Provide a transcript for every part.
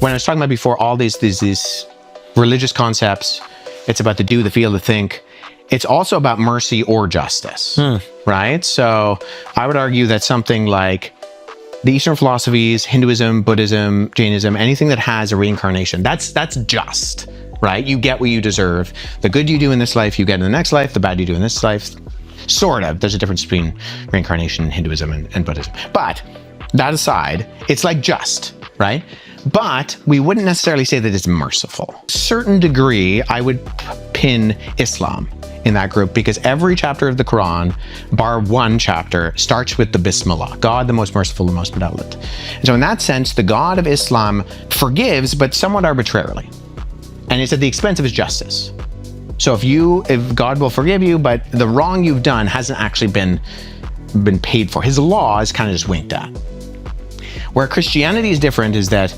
when I was talking about before, all these religious concepts, it's about the do, the feel, the think. It's also about mercy or justice, right? So I would argue that something like the Eastern philosophies, Hinduism, Buddhism, Jainism, anything that has a reincarnation, that's just, right? You get what you deserve. The good you do in this life, you get in the next life. The bad you do in this life, sort of. There's a difference between reincarnation, Hinduism, and Buddhism. But that aside, it's like just, right? But we wouldn't necessarily say that it's merciful. Certain degree, I would pin Islam in that group, because every chapter of the Quran, bar one chapter, starts with the Bismillah, God the most merciful, the most benevolent. And so in that sense, the God of Islam forgives, but somewhat arbitrarily. And it's at the expense of his justice. So if God will forgive you, but the wrong you've done hasn't actually been paid for. His law is kind of just winked at. Where Christianity is different is that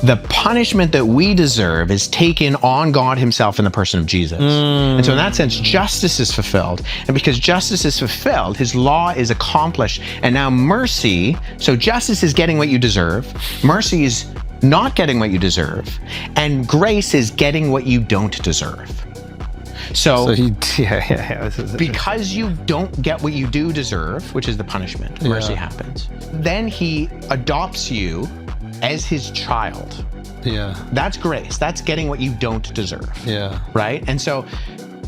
the punishment that we deserve is taken on God himself in the person of Jesus. And so in that sense, justice is fulfilled. And because justice is fulfilled, his law is accomplished. And now mercy, so justice is getting what you deserve. Mercy is not getting what you deserve. And grace is getting what you don't deserve. So because you don't get what you do deserve, which is the punishment, mercy happens. Then he adopts you as his child. That's grace. That's getting what you don't deserve. Right? And so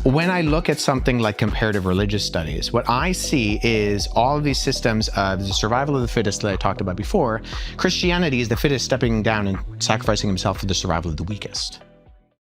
when I look at something like comparative religious studies, what I see is all of these systems of the survival of the fittest that I talked about before. Christianity is the fittest stepping down and sacrificing himself for the survival of the weakest.